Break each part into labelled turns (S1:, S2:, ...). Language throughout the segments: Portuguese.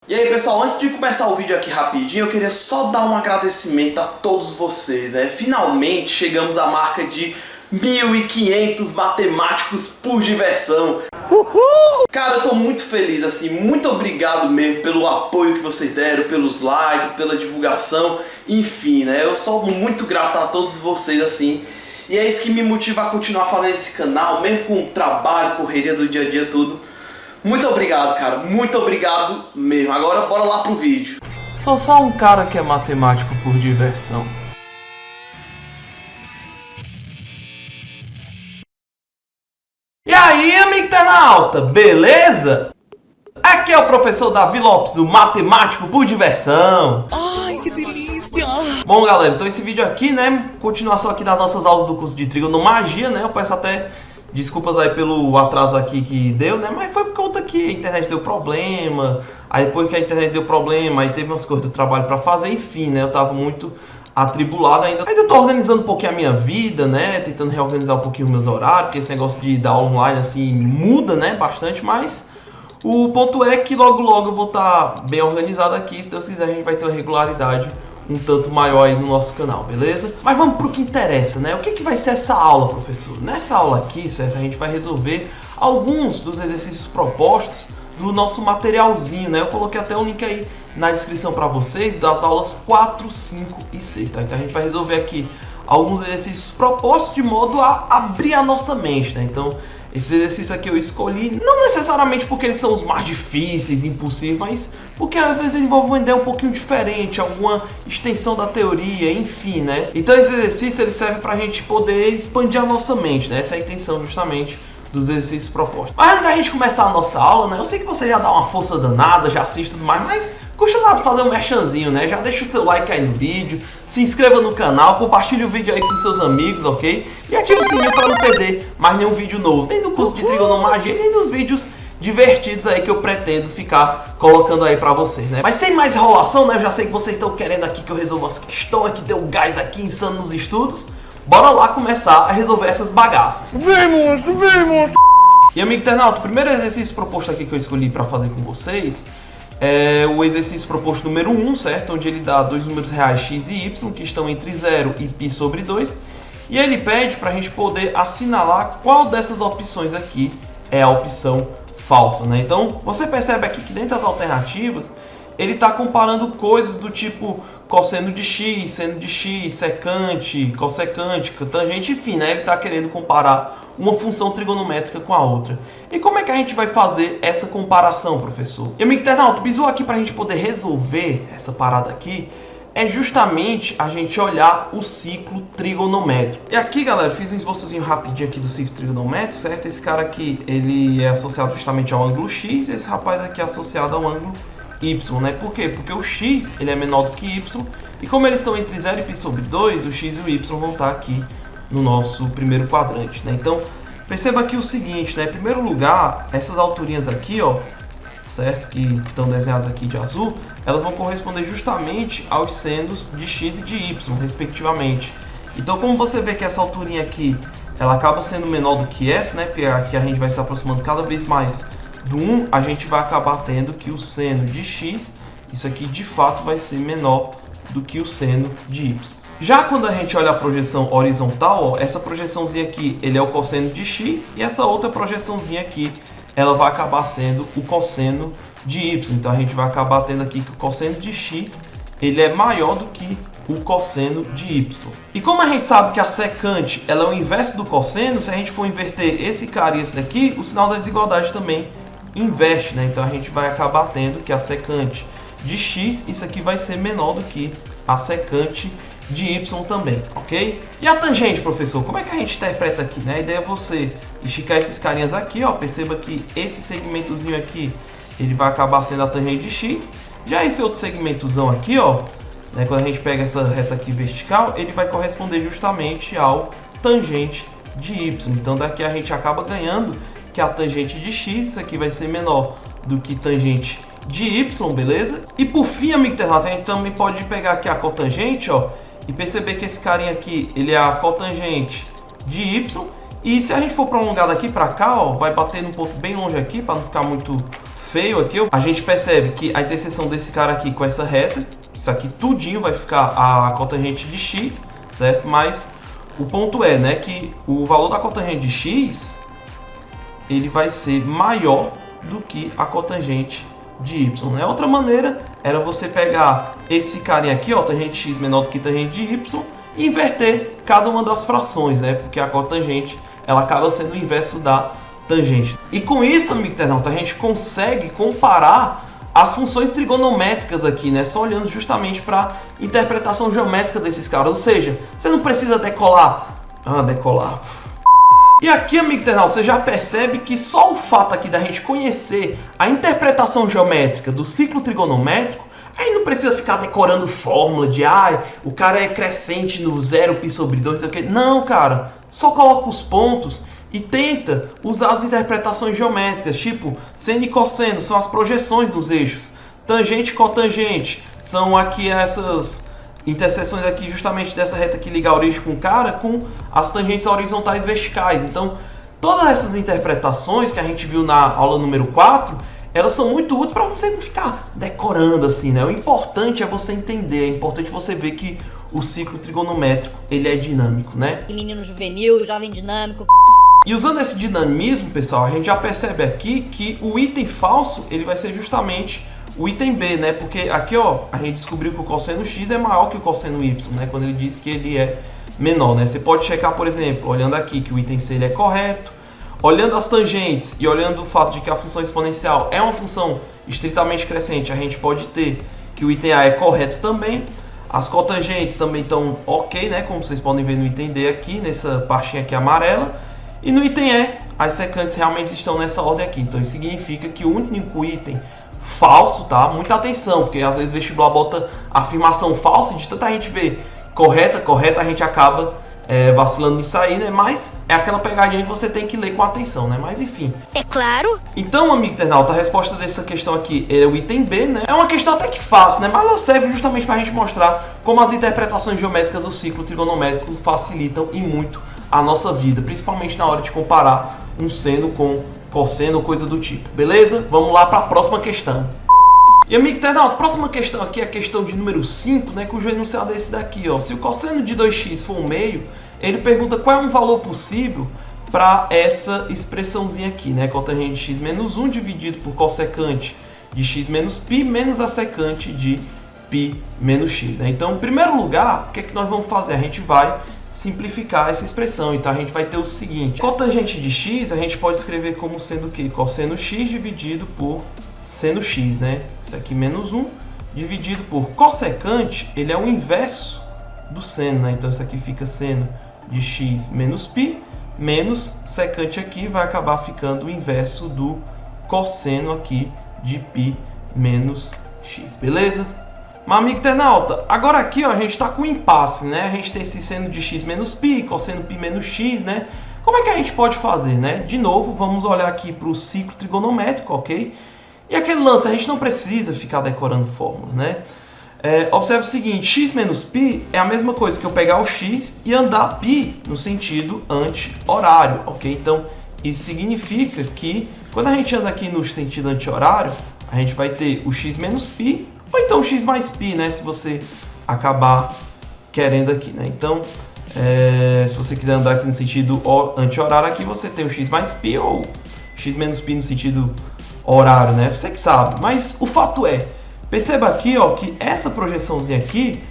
S1: E aí pessoal, antes de começar o vídeo aqui rapidinho, eu queria só dar um agradecimento a todos vocês, né? Finalmente chegamos à marca de 1.500 matemáticos por diversão. Uhul! Cara, eu tô muito feliz, assim, muito obrigado mesmo pelo apoio que vocês deram, pelos likes, pela divulgação, enfim, né? Eu sou muito grato a todos vocês, assim. E é isso que me motiva a continuar fazendo esse canal, mesmo com o trabalho, correria do dia a dia, tudo. Muito obrigado, cara. Muito obrigado mesmo. Agora bora lá pro vídeo.
S2: Sou só um cara que é matemático por diversão. E aí, amigo internauta, beleza? Aqui é o professor Davi Lopes, o matemático por diversão.
S3: Ai, que delícia!
S2: Bom, galera, então esse vídeo aqui, né, continuação aqui das nossas aulas do curso de trigonomagia, né, eu peço até desculpas aí pelo atraso aqui que deu, né, mas foi por conta que a internet deu problema, aí depois que a internet deu problema, aí teve umas coisas do trabalho pra fazer, enfim, né, eu tava muito atribulado ainda. Ainda tô organizando um pouquinho a minha vida, né, tentando reorganizar um pouquinho os meus horários, porque esse negócio de dar aula online, assim, muda, né, bastante, mas o ponto é que logo logo eu vou estar bem organizado aqui, se Deus quiser a gente vai ter uma regularidade um tanto maior aí no nosso canal, beleza? Mas vamos pro que interessa, né? O que vai ser essa aula, professor? Nessa aula aqui, certo? A gente vai resolver alguns dos exercícios propostos do nosso materialzinho, né? Eu coloquei até o link aí na descrição para vocês das aulas 4, 5 e 6, tá? Então a gente vai resolver aqui alguns exercícios propostos de modo a abrir a nossa mente, né? Então esse exercício aqui eu escolhi, não necessariamente porque eles são os mais difíceis, impossíveis, mas porque às vezes ele envolve uma ideia um pouquinho diferente, alguma extensão da teoria, enfim, né? Então esse exercício ele serve pra gente poder expandir a nossa mente, né? Essa é a intenção justamente dos exercícios propostos. Mas antes da gente começar a nossa aula, né? Eu sei que você já dá uma força danada, já assiste tudo mais, mas custa nada fazer um merchanzinho, né? Já deixa o seu like aí no vídeo, se inscreva no canal, compartilhe o vídeo aí com seus amigos, ok? E ative o sininho para não perder mais nenhum vídeo novo, nem do curso de trigonomagia, nem dos vídeos divertidos aí que eu pretendo ficar colocando aí pra vocês, né? Mas sem mais enrolação, né? Eu já sei que vocês estão querendo aqui que eu resolva as questões, que dê um gás aqui insano nos estudos. Bora lá começar a resolver essas bagaças.
S3: Vem, monstro, vem, monstro!
S2: E amigo internauta, o primeiro exercício proposto aqui que eu escolhi para fazer com vocês é o exercício proposto número 1, certo? Onde ele dá dois números reais x e y que estão entre 0 e π sobre 2. E ele pede para a gente poder assinalar qual dessas opções aqui é a opção falsa, né? Então você percebe aqui que dentro das alternativas ele está comparando coisas do tipo cosseno de x, seno de x, secante, cossecante, tangente, enfim, né? Ele está querendo comparar uma função trigonométrica com a outra. E como é que a gente vai fazer essa comparação, professor? E amigo internauta, o bizu aqui para a gente poder resolver essa parada aqui é justamente a gente olhar o ciclo trigonométrico. E aqui, galera, fiz um esboçozinho rapidinho aqui do ciclo trigonométrico, certo? Esse cara aqui, ele é associado justamente ao ângulo x, e esse rapaz aqui é associado ao ângulo y, né? Por quê? Porque o x ele é menor do que y, e como eles estão entre 0 e π sobre 2, o x e o y vão estar aqui no nosso primeiro quadrante, né? Então, perceba aqui o seguinte, né? Em primeiro lugar, essas alturinhas aqui, ó, certo? Que estão desenhadas aqui de azul, elas vão corresponder justamente aos senos de x e de y, respectivamente. Então, como você vê que essa alturinha aqui, ela acaba sendo menor do que essa, né? Porque aqui a gente vai se aproximando cada vez mais do 1, a gente vai acabar tendo que o seno de x, isso aqui de fato vai ser menor do que o seno de y. Já quando a gente olha a projeção horizontal, ó, essa projeçãozinha aqui, ele é o cosseno de x, e essa outra projeçãozinha aqui, ela vai acabar sendo o cosseno de y. Então a gente vai acabar tendo aqui que o cosseno de x, ele é maior do que o cosseno de y. E como a gente sabe que a secante, ela é o inverso do cosseno, se a gente for inverter esse cara e esse daqui, o sinal da desigualdade também inverte, né? Então a gente vai acabar tendo que a secante de x, isso aqui vai ser menor do que a secante de y também, ok? E a tangente, professor, como é que a gente interpreta aqui, né? A ideia é você esticar esses carinhas aqui, ó, perceba que esse segmentozinho aqui, ele vai acabar sendo a tangente de x, já esse outro segmentozão aqui, ó, né, quando a gente pega essa reta aqui vertical, ele vai corresponder justamente ao tangente de y. Então daqui a gente acaba ganhando que a tangente de x, isso aqui vai ser menor do que tangente de y, beleza? E por fim, amigo internauta, a gente também pode pegar aqui a cotangente, ó, e perceber que esse carinha aqui, ele é a cotangente de y, e se a gente for prolongar daqui para cá, ó, vai bater num ponto bem longe aqui, para não ficar muito feio aqui, a gente percebe que a interseção desse cara aqui com essa reta, isso aqui tudinho vai ficar a cotangente de x, certo? Mas o ponto é, né, que o valor da cotangente de x, ele vai ser maior do que a cotangente de y, né? Outra maneira era você pegar esse carinha aqui, ó, tangente x menor do que tangente de y, e inverter cada uma das frações, né? Porque a cotangente, ela acaba sendo o inverso da tangente. E com isso, amigo internauta, a gente consegue comparar as funções trigonométricas aqui, né? Só olhando justamente para a interpretação geométrica desses caras. Ou seja, você não precisa decolar. Decolar. E aqui, amigo internauta, você já percebe que só o fato aqui da gente conhecer a interpretação geométrica do ciclo trigonométrico, aí não precisa ficar decorando fórmula de o cara é crescente no 0π/2, não sei o que. Não, cara, só coloca os pontos e tenta usar as interpretações geométricas, tipo seno e cosseno, são as projeções dos eixos. Tangente e cotangente são aqui essas interseções aqui justamente dessa reta que liga a origem com o cara com as tangentes horizontais verticais. Então, todas essas interpretações que a gente viu na aula número 4, elas são muito úteis para você não ficar decorando assim, né? O importante é você entender, é importante você ver que o ciclo trigonométrico, ele é dinâmico, né?
S4: Menino juvenil, jovem dinâmico.
S2: E usando esse dinamismo, pessoal, a gente já percebe aqui que o item falso, ele vai ser justamente o item B, né? Porque aqui, ó, a gente descobriu que o cosseno x é maior que o cosseno y, né? Quando ele diz que ele é menor, né? Você pode checar, por exemplo, olhando aqui que o item C ele é correto, olhando as tangentes e olhando o fato de que a função exponencial é uma função estritamente crescente, a gente pode ter que o item A é correto também. As cotangentes também estão ok, né? Como vocês podem ver no item D aqui, nessa partinha aqui amarela. E no item E, as secantes realmente estão nessa ordem aqui. Então isso significa que o único item falso, tá? Muita atenção, porque às vezes o vestibular bota afirmação falsa e de tanta gente ver correta, a gente acaba vacilando nisso aí, né? Mas é aquela pegadinha que você tem que ler com atenção, né? Mas enfim.
S4: É claro.
S2: Então, amigo internauta, a resposta dessa questão aqui é o item B, né? É uma questão até que fácil, né? Mas ela serve justamente para a gente mostrar como as interpretações geométricas do ciclo trigonométrico facilitam e muito a nossa vida, principalmente na hora de comparar um seno com cosseno ou coisa do tipo, beleza? Vamos lá para a próxima questão. E amigo internauta, a próxima questão aqui é a questão de número 5, né, cujo enunciado é esse daqui, ó. Se o cosseno de 2x for 1/2, ele pergunta qual é um valor possível para essa expressãozinha aqui, né, cotangente de x menos 1 dividido por cossecante de x menos π menos a secante de π menos x, né? Então, em primeiro lugar, o que é que nós vamos fazer? A gente vai simplificar essa expressão. Então a gente vai ter o seguinte: cotangente de x a gente pode escrever como sendo o quê? Cosseno x dividido por seno x, né? Isso aqui menos 1 dividido por cossecante, ele é o inverso do seno, né? Então isso aqui fica seno de x menos π menos secante aqui vai acabar ficando o inverso do cosseno aqui de π menos x, beleza? Mas, amigo internauta, agora aqui, ó, a gente está com um impasse, né? A gente tem esse seno de x menos π, cosseno π menos x, né? Como é que a gente pode fazer, né? De novo, vamos olhar aqui para o ciclo trigonométrico, ok? E aquele lance, a gente não precisa ficar decorando fórmula, né? Observe o seguinte, x menos π é a mesma coisa que eu pegar o x e andar π no sentido anti-horário, ok? Então, isso significa que quando a gente anda aqui no sentido anti-horário, a gente vai ter o x menos π, ou então x mais π, né? Se você acabar querendo aqui, né? Então, se você quiser andar aqui no sentido anti-horário, aqui você tem o x mais π ou x menos π no sentido horário, né? Você que sabe. Mas o fato é, perceba aqui, ó, que essa projeçãozinha aqui,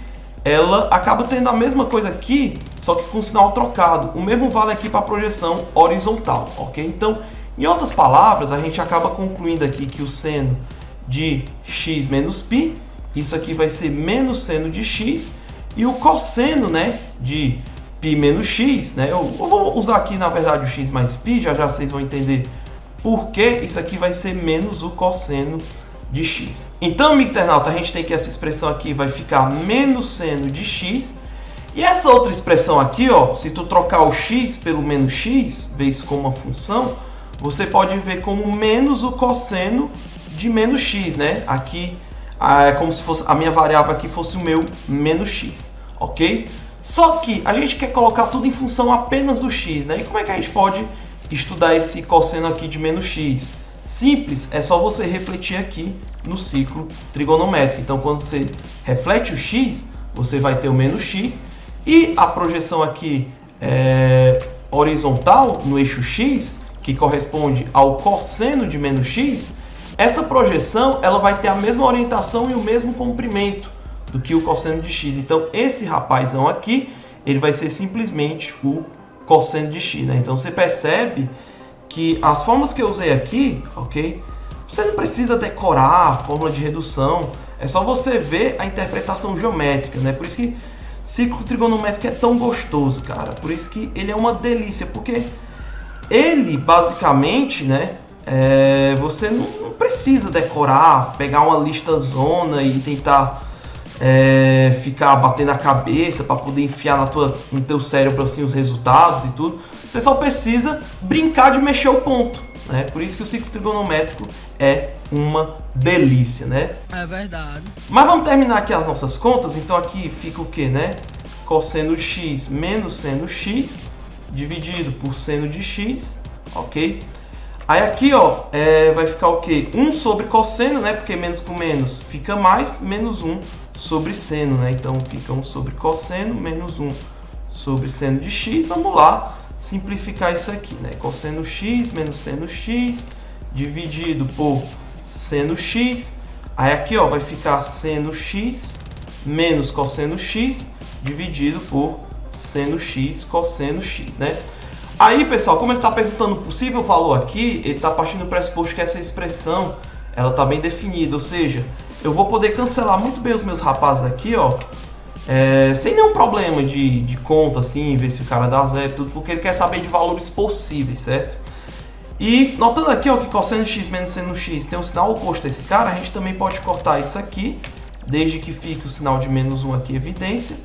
S2: ela acaba tendo a mesma coisa aqui, só que com sinal trocado. O mesmo vale aqui para a projeção horizontal, ok? Então, em outras palavras, a gente acaba concluindo aqui que o seno de x menos π, isso aqui vai ser menos seno de x, e o cosseno, né, de π menos x, né, eu vou usar aqui, na verdade, o x mais π, já vocês vão entender por que isso aqui vai ser menos o cosseno de x. Então, amigo internauta, a gente tem que essa expressão aqui vai ficar menos seno de x, e essa outra expressão aqui, ó, se tu trocar o x pelo menos x, ver isso como uma função, você pode ver como menos o cosseno de menos x, né? Aqui é como se fosse a minha variável aqui fosse o meu menos x, ok? Só que a gente quer colocar tudo em função apenas do x, né? E como é que a gente pode estudar esse cosseno aqui de menos x? simples, é só você refletir aqui no ciclo trigonométrico. Então, quando você reflete o x, você vai ter o menos x, e a projeção aqui horizontal no eixo x, que corresponde ao cosseno de menos x, essa projeção ela vai ter a mesma orientação e o mesmo comprimento do que o cosseno de x. Então, esse rapazão aqui, ele vai ser simplesmente o cosseno de x, né? Então, você percebe que as fórmulas que eu usei aqui, ok? Você não precisa decorar a fórmula de redução, é só você ver a interpretação geométrica, né? Por isso que ciclo trigonométrico é tão gostoso, cara. Por isso que ele é uma delícia, porque ele, basicamente, né? Você não precisa decorar, pegar uma lista zona e tentar ficar batendo a cabeça para poder enfiar no teu cérebro assim, os resultados e tudo. Você só precisa brincar de mexer o ponto, né? Por isso que o ciclo trigonométrico é uma delícia, né?
S3: É verdade.
S2: Mas vamos terminar aqui as nossas contas. Então aqui fica o que, né? Cosseno de x menos seno x dividido por seno de x, ok? Aí aqui, ó, vai ficar o que? 1 sobre cosseno, né? Porque menos com menos fica mais, menos 1 sobre seno, né? Então fica 1 sobre cosseno menos 1 sobre seno de x. Vamos lá simplificar isso aqui, né? Cosseno x menos seno x dividido por seno x. Aí aqui, ó, vai ficar seno x menos cosseno x dividido por seno x cosseno x, né? Aí, pessoal, como ele está perguntando o possível valor aqui, ele está partindo do pressuposto que essa expressão ela está bem definida, ou seja, eu vou poder cancelar muito bem os meus rapazes aqui, ó, sem nenhum problema de conta, assim, ver se o cara dá zero e tudo, porque ele quer saber de valores possíveis, certo? E notando aqui, ó, que cosseno x menos seno x tem um sinal oposto a esse cara, a gente também pode cortar isso aqui, desde que fique o sinal de menos 1 aqui em evidência.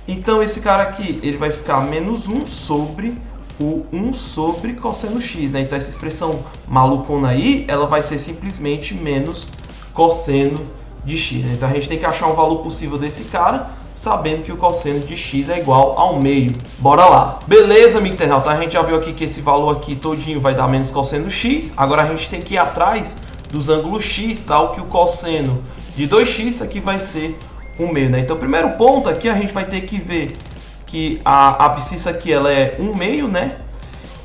S2: Então, esse cara aqui, ele vai ficar menos 1 sobre o 1 sobre cosseno x, né? Então, essa expressão malucona aí, ela vai ser simplesmente menos cosseno de x, né? Então, a gente tem que achar um valor possível desse cara, sabendo que o cosseno de x é igual ao meio. Bora lá. Beleza, amigo internauta? A gente já viu aqui que esse valor aqui todinho vai dar menos cosseno x. Agora, a gente tem que ir atrás dos ângulos x, tal que o cosseno de 2x aqui vai ser 1 meio, né? Então, o primeiro ponto aqui, a gente vai ter que ver que a abscissa aqui ela é 1 meio, né?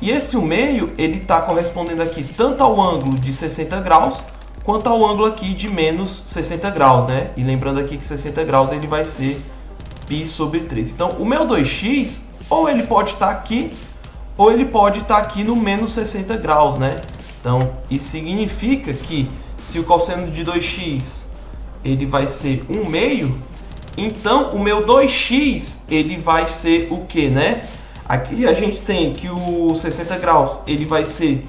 S2: E esse 1 meio, ele está correspondendo aqui tanto ao ângulo de 60 graus, quanto ao ângulo aqui de menos 60 graus, né? E lembrando aqui que 60 graus ele vai ser π sobre 3. Então, o meu 2x, ou ele pode estar aqui, ou ele pode estar aqui no menos 60 graus, né? Então, isso significa que se o cosseno de 2x ele vai ser 1 meio, então o meu 2x ele vai ser o que, né? Aqui a gente tem que o 60 graus ele vai ser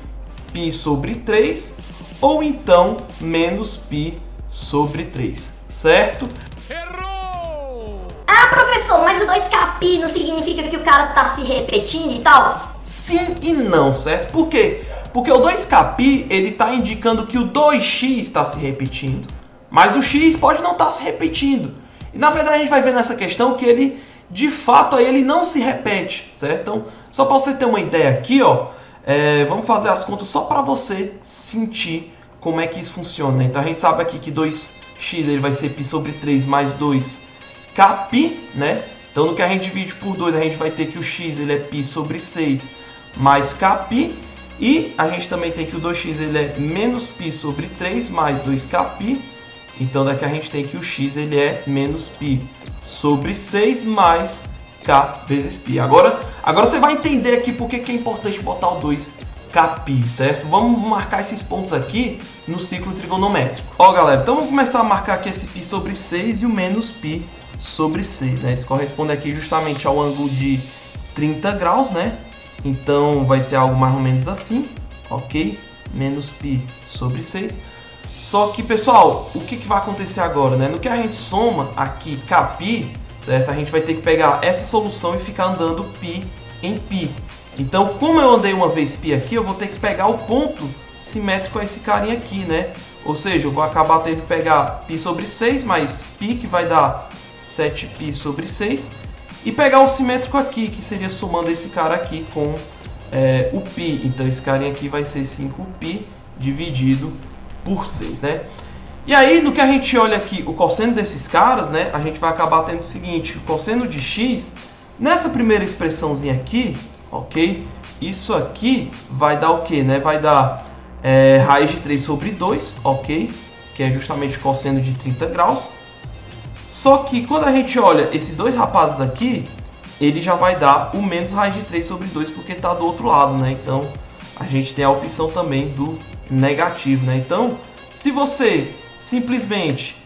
S2: π sobre 3, ou então menos π sobre 3, certo?
S5: Ah, professor, mas o 2kπ não significa que o cara tá se repetindo e tal?
S2: Sim e não, certo? Por quê? Porque o 2kπ ele está indicando que o 2x está se repetindo, mas o x pode não estar se repetindo. E na verdade a gente vai ver nessa questão que ele, de fato, aí ele não se repete, certo? Então, só para você ter uma ideia aqui, ó, vamos fazer as contas só para você sentir como é que isso funciona. Então a gente sabe aqui que 2x ele vai ser π sobre 3 mais 2kπ, né? Então no que a gente divide por 2, a gente vai ter que o x ele é π sobre 6 mais kπ. E a gente também tem que o 2x ele é menos π sobre 3 mais 2kπ. Então daqui a gente tem que o x ele é menos π sobre 6 mais k vezes π. Agora você vai entender aqui porque que é importante botar o 2kπ, certo? Vamos marcar esses pontos aqui no ciclo trigonométrico. Ó, galera, então vamos começar a marcar aqui esse π sobre 6 e o menos π sobre 6, né? Isso corresponde aqui justamente ao ângulo de 30 graus, né? Então vai ser algo mais ou menos assim, ok? Menos π sobre 6. Só que, pessoal, o que vai acontecer agora, né? No que a gente soma aqui kπ, certo? A gente vai ter que pegar essa solução e ficar andando π em π. Então, como eu andei uma vez π aqui, eu vou ter que pegar o ponto simétrico a esse carinha aqui, né? Ou seja, eu vou acabar tendo que pegar π sobre 6 mais π, que vai dar 7π sobre 6. E pegar o simétrico aqui, que seria somando esse cara aqui com o π. Então, esse carinha aqui vai ser 5π dividido por 6, né? E aí, no que a gente olha aqui o cosseno desses caras, né, a gente vai acabar tendo o seguinte, o cosseno de x, nessa primeira expressãozinha aqui, ok? Isso aqui vai dar o quê, né? Vai dar raiz de 3 sobre 2, ok? Que é justamente o cosseno de 30 graus. Só que quando a gente olha esses dois rapazes aqui, ele já vai dar o menos raiz de 3 sobre 2, porque está do outro lado, né? Então, a gente tem a opção também do negativo, né? Então, se você simplesmente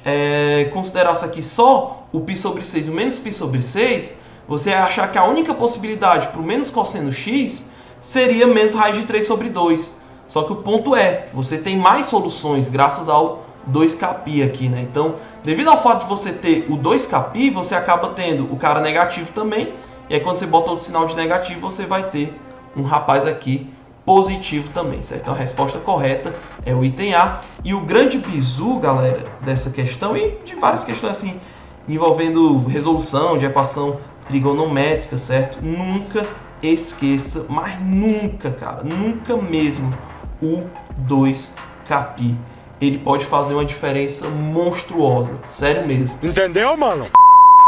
S2: considerasse aqui só o π sobre 6 e o menos π sobre 6, você ia achar que a única possibilidade para o menos cosseno x seria menos raiz de 3 sobre 2. Só que o ponto você tem mais soluções graças ao 2κπ aqui, né? Então, devido ao fato de você ter o 2κπ, você acaba tendo o cara negativo também. E aí, quando você bota outro sinal de negativo, você vai ter um rapaz aqui positivo também, certo? Então, a resposta correta é o item A. E o grande bizu, galera, dessa questão e de várias questões assim, envolvendo resolução de equação trigonométrica, certo? Nunca esqueça, mas nunca, cara, nunca mesmo, o 2κπ. Ele pode fazer uma diferença monstruosa, sério mesmo.
S3: Entendeu, mano?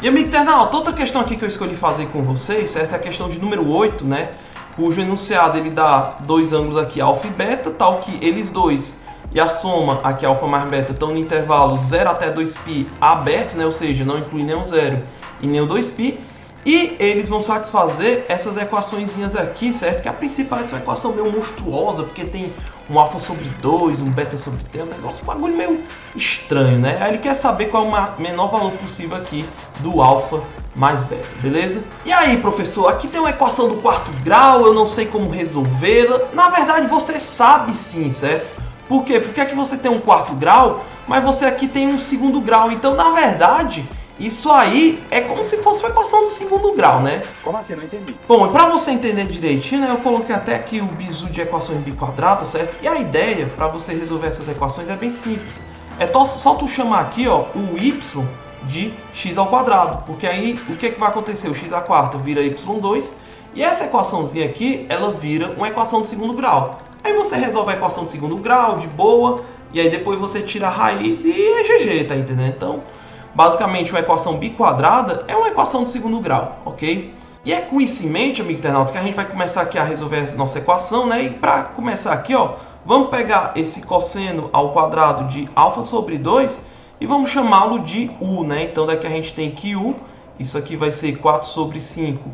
S2: E amigo internauta, outra questão aqui que eu escolhi fazer com vocês, certo? É a questão de número 8, né? Cujo enunciado ele dá dois ângulos aqui, alfa e beta, tal que eles dois e a soma aqui, alfa mais beta, estão no intervalo 0 até 2π aberto, né? Ou seja, não inclui nem o 0 e nem o 2π. E eles vão satisfazer essas equaçõezinhas aqui, certo? Que a principal é essa equação meio monstruosa, porque tem um alfa sobre 2, um beta sobre t, um negócio, um bagulho meio estranho, né? Aí ele quer saber qual é o menor valor possível aqui do alfa mais beta, beleza? E aí, professor, aqui tem uma equação do quarto grau, eu não sei como resolvê-la. Na verdade, você sabe sim, certo? Por quê? Porque aqui você tem um quarto grau, mas você aqui tem um segundo grau. Então, na verdade, isso aí é como se fosse uma equação do segundo grau, né?
S3: Como assim? Não entendi.
S2: Bom, para você entender direitinho, né, eu coloquei até aqui o bizu de equações biquadradas, certo? E a ideia para você resolver essas equações é bem simples. É só tu chamar aqui, ó, o y de x ao quadrado, porque aí o que vai acontecer? O x à quarta vira y2 e essa equaçãozinha aqui, ela vira uma equação do segundo grau. Aí você resolve a equação do segundo grau, de boa, e aí depois você tira a raiz e é GG, tá entendendo? Então, basicamente, uma equação biquadrada é uma equação de segundo grau, ok? E é com isso em mente, amigo internauta, que a gente vai começar aqui a resolver a nossa equação, né? E para começar aqui, ó, vamos pegar esse cosseno ao quadrado de alfa sobre 2 e vamos chamá-lo de u, né? Então, daqui a gente tem que u, isso aqui vai ser 4 sobre 5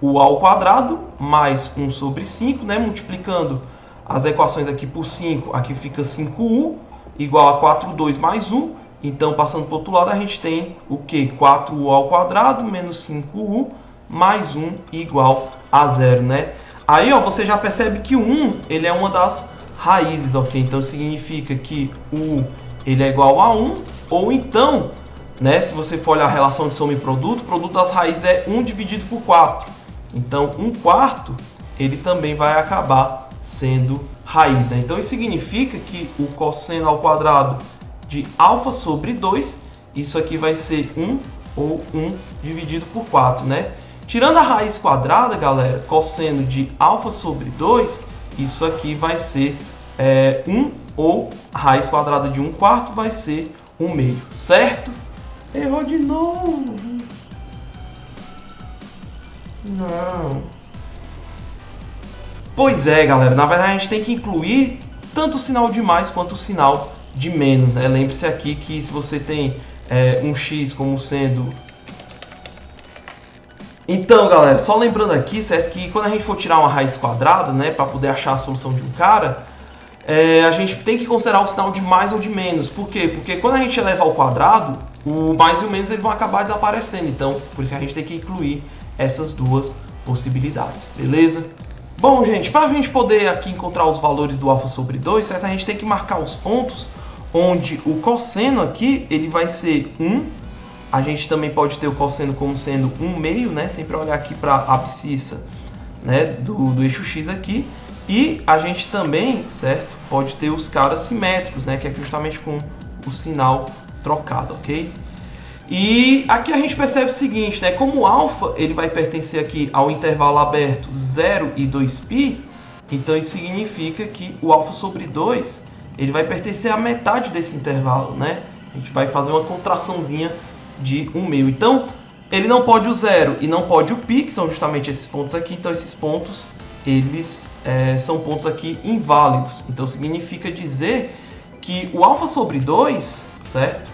S2: u ao quadrado, mais 1 sobre 5, né? Multiplicando as equações aqui por 5, aqui fica 5u, igual a 4u mais 1. Então, passando para o outro lado, a gente tem o que? 4u ao quadrado menos 5u mais 1 igual a 0, né? Aí, ó, você já percebe que o 1 ele é uma das raízes, ok? Então, significa que o ele é igual a 1, ou então, né, se você for olhar a relação de soma e produto, o produto das raízes é 1 dividido por 4. Então, 1/4, ele também vai acabar sendo raiz, né? Então, isso significa que o cosseno ao quadrado de alfa sobre 2, isso aqui vai ser 1 ou 1 dividido por 4, né? Tirando a raiz quadrada, galera, cosseno de alfa sobre 2, isso aqui vai ser 1 ou a raiz quadrada de 1/4 vai ser 1/2, certo? Errou de novo. Não. Pois é, galera, na verdade a gente tem que incluir tanto o sinal de mais quanto o sinal de menos, né? Lembre-se aqui que se você tem um x como sendo... Então, galera, só lembrando aqui, certo, que quando a gente for tirar uma raiz quadrada, né, para poder achar a solução de um cara, a gente tem que considerar o sinal de mais ou de menos. Por quê? Porque quando a gente eleva ao quadrado, o mais e o menos eles vão acabar desaparecendo. Então, por isso que a gente tem que incluir essas duas possibilidades, beleza? Bom, gente, para a gente poder aqui encontrar os valores do alfa sobre 2, certo, a gente tem que marcar os pontos onde o cosseno aqui ele vai ser 1. A gente também pode ter o cosseno como sendo 1/2, né? Sempre olhar aqui para a abscissa, né, do eixo x aqui. E a gente também, certo, pode ter os caras simétricos, né, que é justamente com o sinal trocado, ok? E aqui a gente percebe o seguinte, né, como o alfa ele vai pertencer aqui ao intervalo aberto 0 e 2π, então isso significa que o alfa sobre 2 ele vai pertencer à metade desse intervalo, né? A gente vai fazer uma contraçãozinha de 1/1000. Então, ele não pode o 0 e não pode o π, que são justamente esses pontos aqui. Então, esses pontos, eles são pontos aqui inválidos. Então, significa dizer que o alfa sobre 2, certo?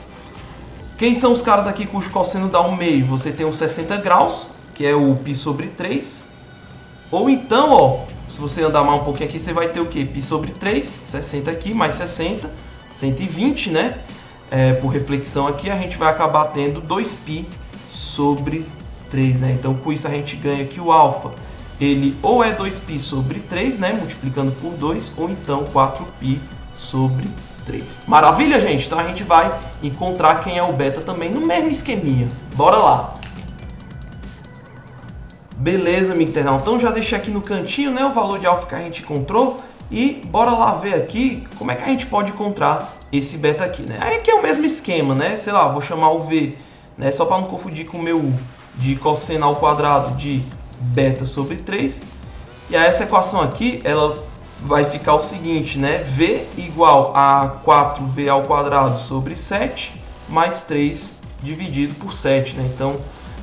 S2: Quem são os caras aqui cujo cosseno dá 1/2? Você tem os 60 graus, que é o π sobre 3. Ou então, ó, se você andar mais um pouquinho aqui, você vai ter o quê? Π sobre 3, 60 aqui, mais 60, 120, né? Por reflexão aqui, a gente vai acabar tendo 2π sobre 3, né? Então, com isso, a gente ganha que o alfa, ele ou é 2π sobre 3, né? Multiplicando por 2, ou então 4π sobre 3. Maravilha, gente? Então, a gente vai encontrar quem é o beta também no mesmo esqueminha. Bora lá! Beleza, meu internauta. Então, já deixei aqui no cantinho, né, o valor de alfa que a gente encontrou. E bora lá ver aqui como é que a gente pode encontrar esse beta aqui, né? Aí aqui é o mesmo esquema, né? Sei lá, vou chamar o V, né? Só para não confundir com o meu U, de cosseno ao quadrado de beta sobre 3. E aí essa equação aqui, ela vai ficar o seguinte, né? V igual a 4V ao quadrado sobre 7 mais 3 dividido por 7, né? Então,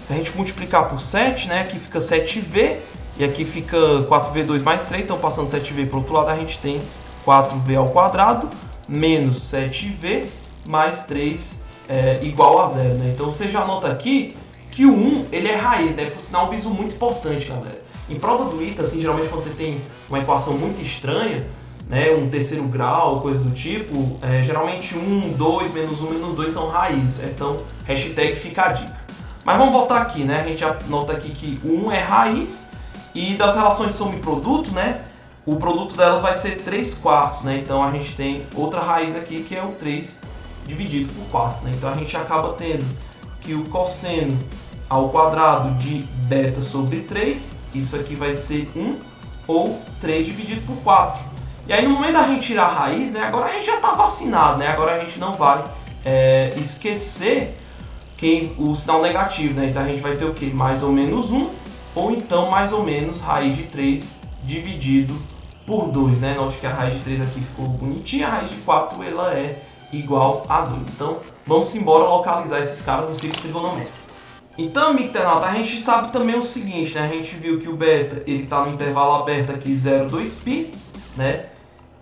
S2: se a gente multiplicar por 7, né? Aqui fica 7V. E aqui fica 4V2 mais 3, então passando 7V para o outro lado, a gente tem 4V ao quadrado menos 7V mais 3 igual a 0, né? Então você já nota aqui que o 1 ele é raiz, né? Por sinal, um aviso muito importante, galera. Em prova do ITA, assim, geralmente quando você tem uma equação muito estranha, né? Um terceiro grau, coisa do tipo, geralmente 1, 2, menos 1, menos 2 são raízes. Então, hashtag fica a dica. Mas vamos voltar aqui, né? A gente já nota aqui que o 1 é raiz. E das relações de soma e produto, né? O produto delas vai ser 3/4, né? Então a gente tem outra raiz aqui que é o 3 dividido por 4, né? Então a gente acaba tendo que o cosseno ao quadrado de beta sobre 3, isso aqui vai ser 1 ou 3 dividido por 4. E aí no momento da gente tirar a raiz, né? Agora a gente já está vacinado, né? Agora a gente não vai esquecer o sinal negativo, né? Então a gente vai ter o quê? Mais ou menos 1. Ou então, mais ou menos, raiz de 3 dividido por 2, né? Note que a raiz de 3 aqui ficou bonitinha, a raiz de 4 ela é igual a 2. Então, vamos embora localizar esses caras no ciclo trigonométrico. Então, amigo internauta, a gente sabe também o seguinte, né? A gente viu que o beta, ele está no intervalo aberto aqui, 0, 2π, né?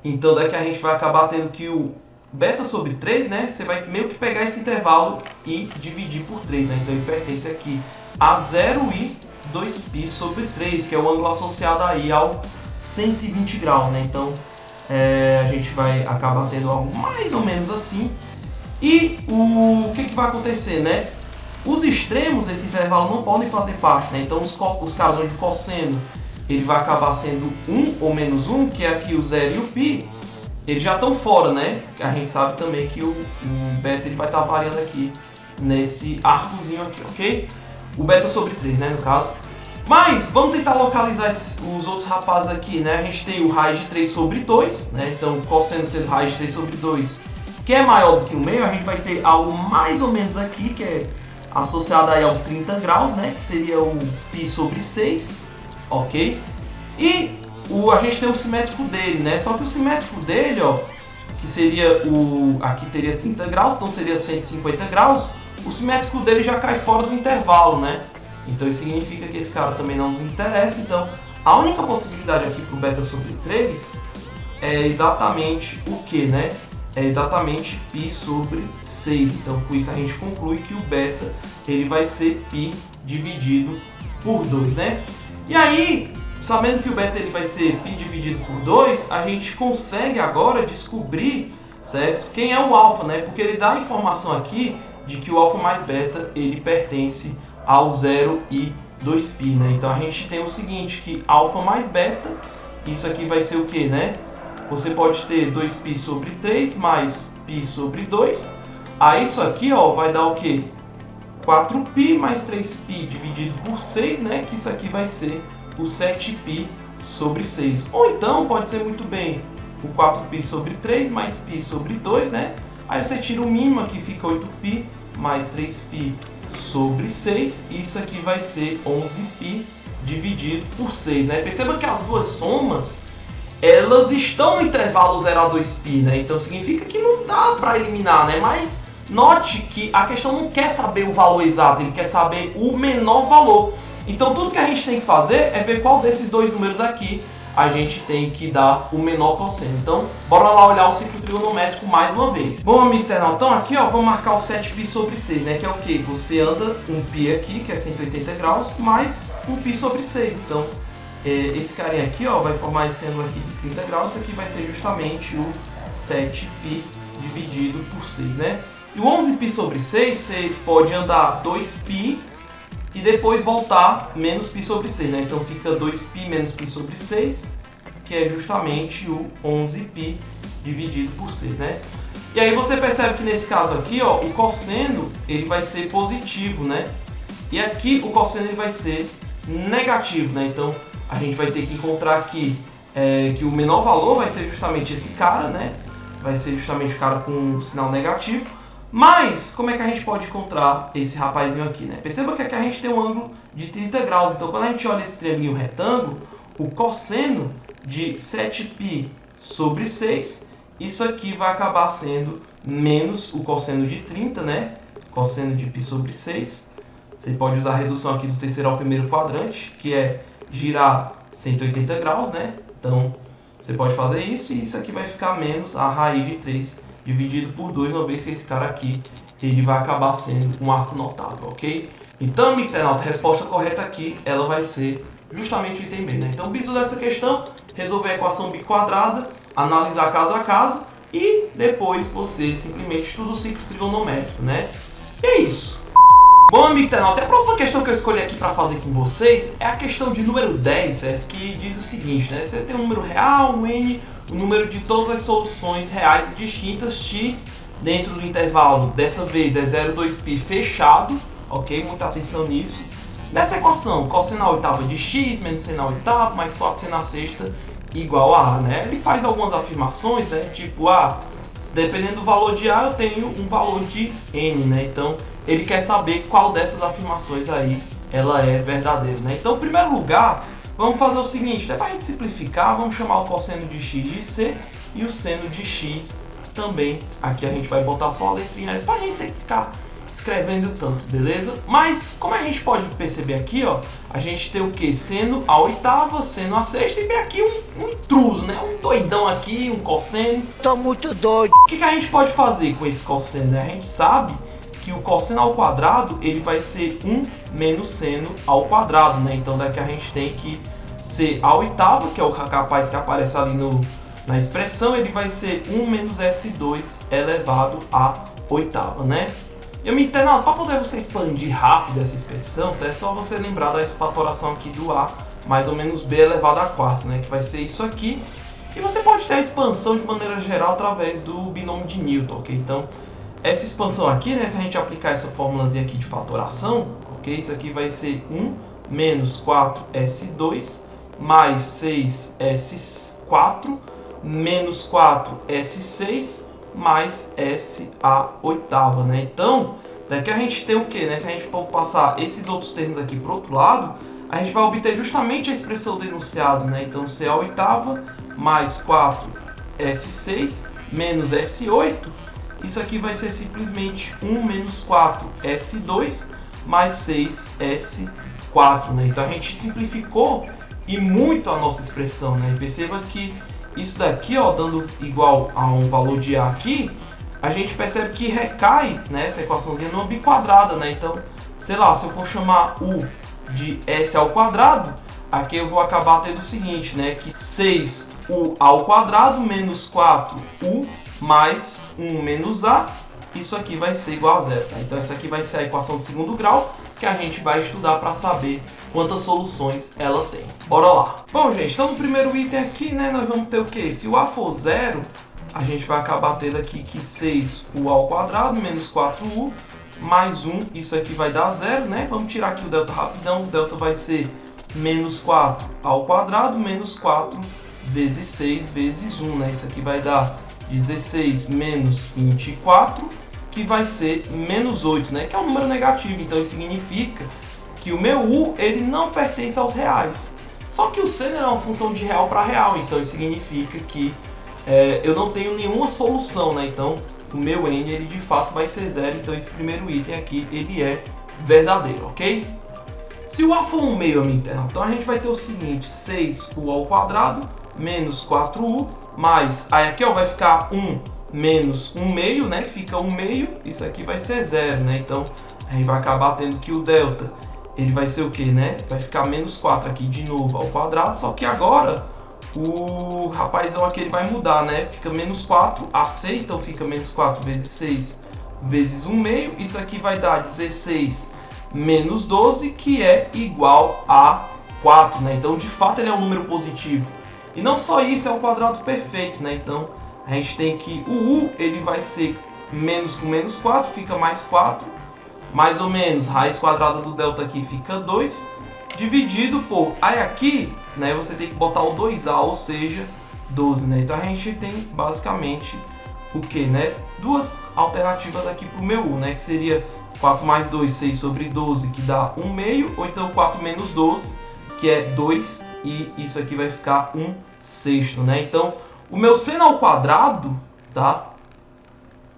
S2: Então, daqui a gente vai acabar tendo que o beta sobre 3, né? Você vai meio que pegar esse intervalo e dividir por 3, né? Então, ele pertence aqui a 0 e 2π sobre 3, que é o ângulo associado aí ao 120 graus, né? Então, a gente vai acabar tendo algo mais ou menos assim. E o que vai acontecer, né? Os extremos desse intervalo não podem fazer parte, né? Então, os casos onde o cosseno ele vai acabar sendo 1 ou menos 1, que é aqui o 0 e o π, eles já estão fora, né? A gente sabe também que o beta ele vai estar variando aqui nesse arcozinho aqui, ok? O beta sobre 3, né, no caso. Mas, vamos tentar localizar os outros rapazes aqui, né? A gente tem o raiz de 3 sobre 2, né? Então, cosseno sendo raiz de 3 sobre 2, que é maior do que o meio, a gente vai ter algo mais ou menos aqui, que é associado aí ao 30 graus, né? Que seria o π sobre 6, ok? E a gente tem o simétrico dele, né? Só que o simétrico dele, ó, que seria aqui teria 30 graus, então seria 150 graus. O simétrico dele já cai fora do intervalo, né? Então isso significa que esse cara também não nos interessa. Então a única possibilidade aqui para o beta sobre 3 é exatamente o que, né? É exatamente π sobre 6. Então com isso a gente conclui que o beta ele vai ser π dividido por 2, né? E aí, sabendo que o beta ele vai ser π dividido por 2, a gente consegue agora descobrir, certo? Quem é o alfa, né? Porque ele dá a informação aqui de que o alfa mais beta ele pertence ao 0 e 2π, né? Então a gente tem o seguinte, que alfa mais beta, isso aqui vai ser o que, né? Você pode ter 2π sobre 3 mais π sobre 2. Aí isso aqui, ó, vai dar o que? 4π mais 3π dividido por 6, né? Que isso aqui vai ser o 7π sobre 6. Ou então pode ser muito bem o 4π sobre 3 mais π sobre 2, né? Aí você tira o mínimo aqui, fica 8π mais 3π sobre 6. Isso aqui vai ser 11π dividido por 6, né? Perceba que as duas somas, elas estão no intervalo 0 a 2π, né? Então significa que não dá para eliminar, né? Mas note que a questão não quer saber o valor exato, ele quer saber o menor valor. Então tudo que a gente tem que fazer é ver qual desses dois números aqui a gente tem que dar o menor cosseno. Então, bora lá olhar o ciclo trigonométrico mais uma vez. Bom, amigo internauta, então aqui ó, vamos marcar o 7π sobre 6, né? Que é o quê? Você anda um π aqui, que é 180 graus, mais um π sobre 6. Então, esse carinha aqui ó, vai formar esse ângulo aqui de 30 graus. Isso aqui vai ser justamente o 7π dividido por 6, né? E o 11π sobre 6, você pode andar 2π e depois voltar menos π sobre 6, né? Então fica 2π menos π sobre 6, que é justamente o 11π dividido por 6, né? E aí você percebe que nesse caso aqui, ó, o cosseno ele vai ser positivo, né? E aqui o cosseno ele vai ser negativo, né? Então a gente vai ter que encontrar aqui que o menor valor vai ser justamente esse cara, né? Vai ser justamente o cara com um sinal negativo. Mas, como é que a gente pode encontrar esse rapazinho aqui, né? Perceba que aqui a gente tem um ângulo de 30 graus. Então, quando a gente olha esse triângulo retângulo, o cosseno de 7π sobre 6, isso aqui vai acabar sendo menos o cosseno de 30, né? Cosseno de π sobre 6. Você pode usar a redução aqui do terceiro ao primeiro quadrante, que é girar 180 graus, né? Então, você pode fazer isso e isso aqui vai ficar menos a raiz de 3 dividido por 2, uma vez que esse cara aqui ele vai acabar sendo um arco notável, ok? Então, amigo internauta, a resposta correta aqui ela vai ser justamente o item B, né? Então, o bizu dessa questão, resolver a equação biquadrada, analisar caso a caso e depois você simplesmente estuda o ciclo trigonométrico, né? E é isso. Bom, amigo internauta, a próxima questão que eu escolhi aqui para fazer com vocês é a questão de número 10, certo? Que diz o seguinte, né? Você tem um número real, um n, o número de todas as soluções reais e distintas, x, dentro do intervalo, dessa vez é 0,2π fechado, ok? Muita atenção nisso. Nessa equação, cosseno à oitava de x menos seno à oitava mais 4 seno à sexta igual a A, né? Ele faz algumas afirmações, né? Tipo, dependendo do valor de A, eu tenho um valor de n, né? Então, ele quer saber qual dessas afirmações aí ela é verdadeira, né? Então, em primeiro lugar, vamos fazer o seguinte, né? Para a gente simplificar, vamos chamar o cosseno de x de c e o seno de x também. Aqui a gente vai botar só a letrinha S para a gente ter que ficar escrevendo tanto, beleza? Mas, como a gente pode perceber aqui, ó, a gente tem o que? Seno à oitava, seno à sexta e vem aqui um intruso, né? Um doidão aqui, um cosseno.
S3: Tô muito doido.
S2: O que a gente pode fazer com esse cosseno, né? A gente sabe que o cosseno ao quadrado ele vai ser 1 menos seno ao quadrado, né? Então daqui a gente tem que ser a oitava, que é o capaz que aparece ali na expressão, ele vai ser 1 menos S2 elevado à oitava, né? E amigo internauta, para poder você expandir rápido essa expressão, certo? É só você lembrar da fatoração aqui do A mais ou menos B elevado à quarta, né? Que vai ser isso aqui. E você pode ter a expansão de maneira geral através do binômio de Newton, ok? Então, essa expansão aqui, né? Se a gente aplicar essa formulazinha aqui de fatoração, ok? Isso aqui vai ser 1 menos 4S2 mais 6S4 menos 4S6 mais S à oitava, né? Então, daqui a gente tem o que, né? Se a gente for passar esses outros termos aqui para o outro lado, a gente vai obter justamente a expressão do enunciado, né? Então, C à oitava mais 4S6 menos S8, isso aqui vai ser simplesmente 1 menos 4S2 mais 6S4, né? Então, a gente simplificou e muito a nossa expressão, né? E perceba que isso daqui, ó, dando igual a um valor de A aqui, a gente percebe que recai, né, essa equaçãozinha numa biquadrada, né? Então, sei lá, se eu for chamar U de S ao quadrado, aqui eu vou acabar tendo o seguinte, né, que 6U ao quadrado menos 4U mais 1 menos A, isso aqui vai ser igual a zero, tá? Então essa aqui vai ser a equação de segundo grau, que a gente vai estudar para saber quantas soluções ela tem. Bora lá! Bom, gente, então no primeiro item aqui, né, nós vamos ter o quê? Se o A for zero, a gente vai acabar tendo aqui que 6U ao quadrado menos 4U mais 1, isso aqui vai dar zero, né? Vamos tirar aqui o delta rapidão, o delta vai ser menos 4 ao quadrado menos 4 vezes 6 vezes 1, né? Isso aqui vai dar 16 menos 24, que vai ser menos 8, né? Que é um número negativo, então isso significa que o meu U ele não pertence aos reais. Só que o seno é uma função de real para real, então isso significa que eu não tenho nenhuma solução, né? Então o meu n ele de fato vai ser zero, então esse primeiro item aqui ele é verdadeiro, ok? Se o a for um meio, amigo internauta, então a gente vai ter o seguinte: 6u ao quadrado menos 4u mais, aí aqui ó, vai ficar 1 menos 1 meio, né? Fica 1 meio, isso aqui vai ser zero, né? Então a gente vai acabar tendo que o delta ele vai ser o que, né? Vai ficar menos 4 aqui de novo ao quadrado, só que agora o rapazão aqui ele vai mudar, né? Fica menos 4ac, então fica menos 4 vezes 6 vezes 1 meio, isso aqui vai dar 16 menos 12, que é igual a 4, né? Então de fato ele é um número positivo. E não só isso, é um quadrado perfeito, né? Então a gente tem que o u ele vai ser menos com menos 4, fica mais 4, mais ou menos raiz quadrada do delta aqui fica 2, dividido por, aí aqui, né, você tem que botar o 2a, ou seja, 12, né? Então a gente tem basicamente o que, né? Duas alternativas aqui para o meu u, né? Que seria 4 mais 2, 6 sobre 12, que dá 1 meio, ou então 4 menos 12, que é 2, e isso aqui vai ficar 1 sexto, né? Então o meu seno ao quadrado, tá?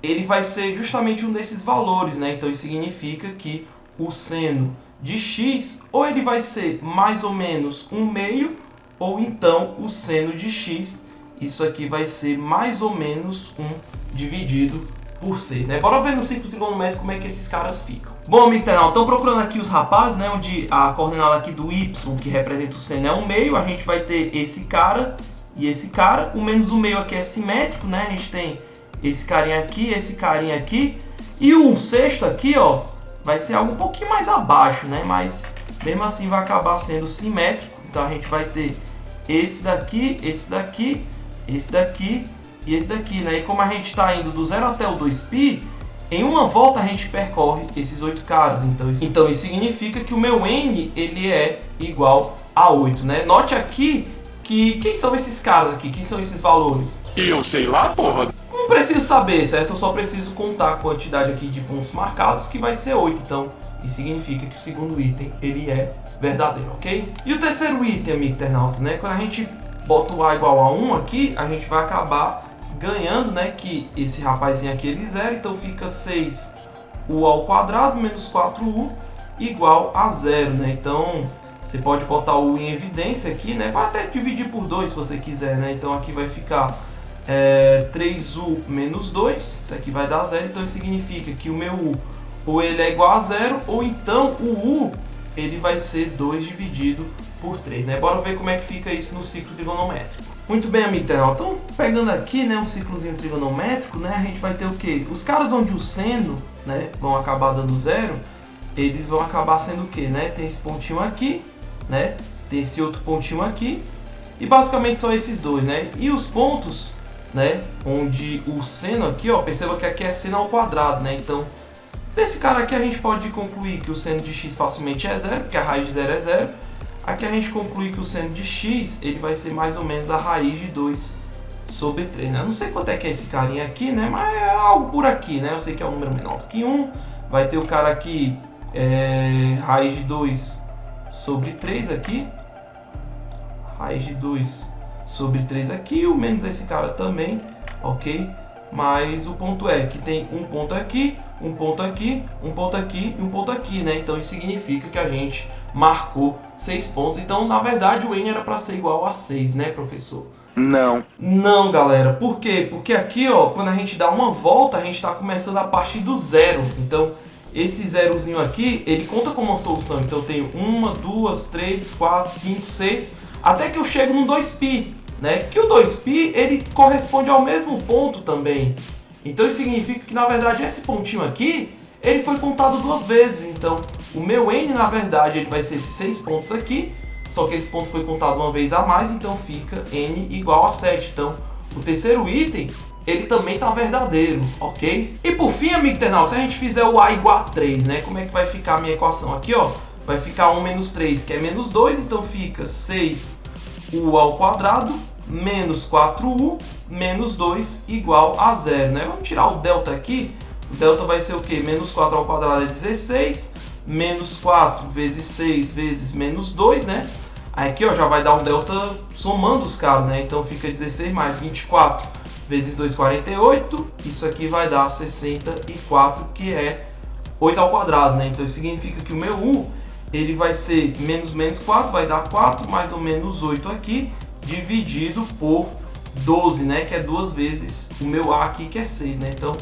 S2: Ele vai ser justamente um desses valores, né? Então isso significa que o seno de x, ou ele vai ser mais ou menos 1 meio, ou então o seno de x, isso aqui vai ser mais ou menos 1 dividido por 6, né? Bora ver no ciclo trigonométrico como é que esses caras ficam. Bom, amigo internauta, estão procurando aqui os rapazes, né? Onde a coordenada aqui do y, que representa o seno, é 1 meio, a gente vai ter esse cara e esse cara. O menos 1 meio aqui é simétrico, né? A gente tem esse carinha aqui, e o 1 sexto aqui, ó, vai ser algo um pouquinho mais abaixo, né? Mas mesmo assim vai acabar sendo simétrico. Então a gente vai ter esse daqui, esse daqui, esse daqui e esse daqui, né? E como a gente está indo do 0 até o 2π, em uma volta a gente percorre esses 8 caras. Então isso significa que o meu n ele é igual a 8, né? Note aqui que quem são esses caras aqui? Quem são esses valores?
S3: Eu sei lá, porra.
S2: Não preciso saber, certo? Eu só preciso contar a quantidade aqui de pontos marcados, que vai ser 8. Então, isso significa que o segundo item, ele é verdadeiro, ok? E o terceiro item, amigo internauta, né? Quando a gente bota o a igual a 1 aqui, a gente vai acabar ganhando, né? Que esse rapazinho aqui, ele zero. Então, fica 6u ao quadrado menos 4u igual a 0, né? Então, você pode botar o u em evidência aqui, né? Pode até dividir por 2 se você quiser, né? Então, aqui vai ficar 3u menos 2, isso aqui vai dar 0, então isso significa que o meu u ou ele é igual a 0, ou então o u ele vai ser 2 dividido por 3, né? Bora ver como é que fica isso no ciclo trigonométrico. Muito bem, amigo internauta, então pegando aqui, né, um ciclozinho trigonométrico, né, a gente vai ter o que? Os caras onde o seno, né, vão acabar dando 0, eles vão acabar sendo o que, né? Tem esse pontinho aqui, né? Tem esse outro pontinho aqui, e basicamente só esses dois, né? E os pontos, né, onde o seno aqui, ó, perceba que aqui é seno ao quadrado, né? Então, desse cara aqui a gente pode concluir que o seno de x facilmente é 0, porque a raiz de 0 é 0. Aqui a gente conclui que o seno de x, ele vai ser mais ou menos a raiz de 2 sobre 3, né? Eu não sei quanto é que é esse carinha aqui, né? Mas é algo por aqui, né? Eu sei que é um número menor do que 1. Vai ter o cara aqui, raiz de 2 sobre 3 aqui. Raiz de 2 sobre 3 aqui, o menos esse cara também, ok? Mas o ponto é que tem um ponto aqui, um ponto aqui, um ponto aqui e um ponto aqui, né? Então isso significa que a gente marcou 6 pontos. Então, na verdade, o n era para ser igual a 6, né, professor?
S3: Não.
S2: Não, galera. Por quê? Porque aqui, ó, quando a gente dá uma volta, a gente está começando a partir do zero. Então, esse zerozinho aqui, ele conta como uma solução. Então, eu tenho 1, 2, 3, 4, 5, 6, até que eu chego no 2π. Né? Que o 2π ele corresponde ao mesmo ponto também. Então isso significa que na verdade esse pontinho aqui ele foi contado 2 vezes. Então o meu n na verdade ele vai ser esses 6 pontos aqui, só que esse ponto foi contado uma vez a mais, então fica n igual a 7. Então o terceiro item ele também está verdadeiro, ok? E por fim, amigo internauta, se a gente fizer o a igual a 3, né? Como é que vai ficar a minha equação aqui, ó? Vai ficar 1 menos 3, que é menos 2, então fica 6u ao quadrado menos 4u menos 2 igual a 0, né? Vamos tirar o delta aqui. O delta vai ser o quê? Menos 4 ao quadrado é 16, menos 4 vezes 6 vezes menos 2, né? Aí aqui ó, já vai dar um delta somando os caras, né? Então fica 16 mais 24 vezes 2, 48. Isso aqui vai dar 64, que é 8 ao quadrado, né? Então isso significa que o meu U, ele vai ser menos 4, vai dar 4, mais ou menos 8 aqui, dividido por 12, né? Que é 2 vezes o meu A aqui, que é 6, né? Então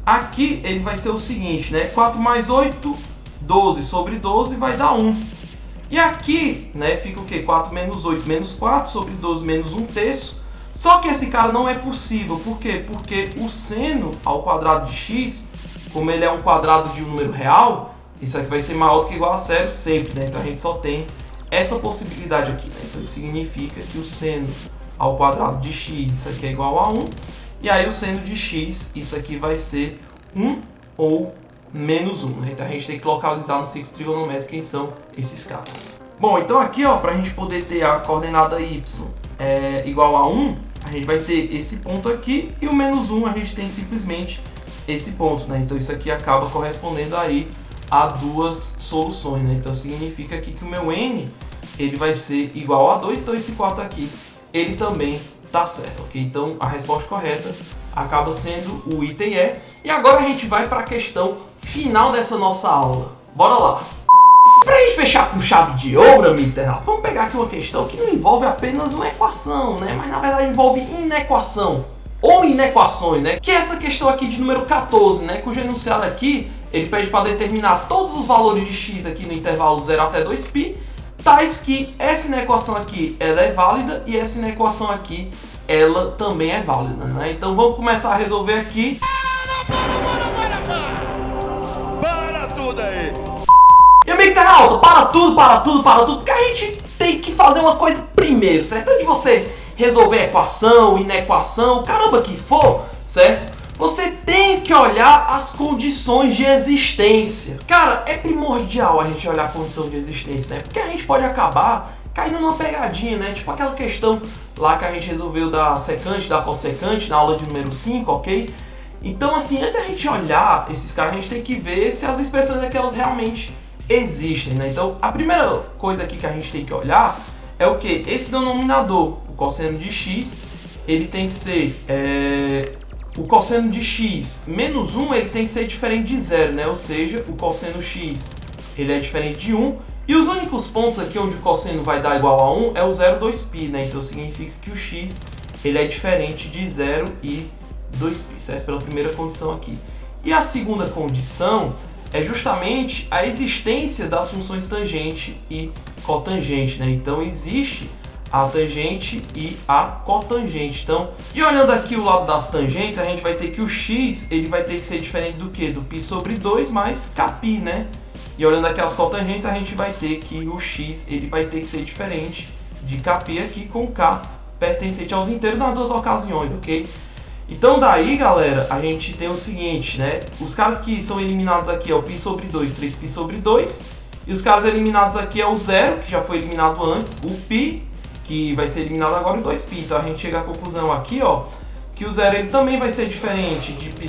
S2: aqui ele vai ser o seguinte, né? 4 mais 8, 12 sobre 12 vai dar 1. E aqui, né, fica o quê? 4 menos 8 menos 4 sobre 12 menos 1 terço. Só que esse cara não é possível. Por quê? Porque o seno ao quadrado de x, como ele é um quadrado de um número real, isso aqui vai ser maior do que igual a zero sempre, né? Então a gente só tem essa possibilidade aqui, né? Então isso significa que o seno ao quadrado de x, isso aqui é igual a 1. E aí o seno de x, isso aqui vai ser 1 ou menos 1. Né? Então a gente tem que localizar no ciclo trigonométrico quem são esses caras. Bom, então aqui ó, para a gente poder ter a coordenada y igual a 1, a gente vai ter esse ponto aqui, e o menos 1 a gente tem simplesmente esse ponto, né? Então isso aqui acaba correspondendo aí a duas soluções, né? Então significa aqui que o meu n, ele vai ser igual a 2, então esse 4 aqui, ele também tá certo, ok? Então a resposta correta acaba sendo o item E. E agora a gente vai para a questão final dessa nossa aula. Bora lá! Para a gente fechar com chave de ouro, amigo internauta, vamos pegar aqui uma questão que não envolve apenas uma equação, né? Mas na verdade envolve inequação, ou inequações, né? Que é essa questão aqui de número 14, né? Cujo enunciado aqui, ele pede para determinar todos os valores de x aqui no intervalo 0 até 2π, tais que essa inequação aqui, ela é válida, e essa inequação aqui, ela também é válida, né? Então vamos começar a resolver aqui.
S3: Para tudo aí!
S2: E amigo internauta, para tudo, porque a gente tem que fazer uma coisa primeiro, certo? Antes de você resolver equação, inequação, caramba que for, certo? Você tem que olhar as condições de existência. Cara, é primordial a gente olhar a condição de existência, né? Porque a gente pode acabar caindo numa pegadinha, né? Tipo aquela questão lá que a gente resolveu da secante, da cossecante, na aula de número 5, ok? Então, assim, antes da gente olhar esses caras, a gente tem que ver se as expressões aquelas realmente existem, né? Então, a primeira coisa aqui que a gente tem que olhar é o que? Esse denominador, o cosseno de x, ele tem que ser... o cosseno de x menos 1, ele tem que ser diferente de 0, né? Ou seja, o cosseno x, ele é diferente de 1. E os únicos pontos aqui onde o cosseno vai dar igual a 1 é o 0 e 2π, né? Então significa que o x, ele é diferente de 0 e 2π, certo? Pela primeira condição aqui. E a segunda condição é justamente a existência das funções tangente e cotangente, né? Então existe a tangente e a cotangente. Então, e olhando aqui o lado das tangentes, a gente vai ter que o x, ele vai ter que ser diferente do que? Do π sobre 2 mais kπ, né? E olhando aqui as cotangentes, a gente vai ter que o x, ele vai ter que ser diferente de kπ aqui, com k pertencente aos inteiros nas duas ocasiões, ok? Então daí, galera, a gente tem o seguinte, né? Os caras que são eliminados aqui é o π sobre 2, 3π sobre 2. E os caras eliminados aqui é o 0, que já foi eliminado antes, o π, que vai ser eliminado agora, e 2π. Então a gente chega à conclusão aqui, ó, que o 0 ele também vai ser diferente de π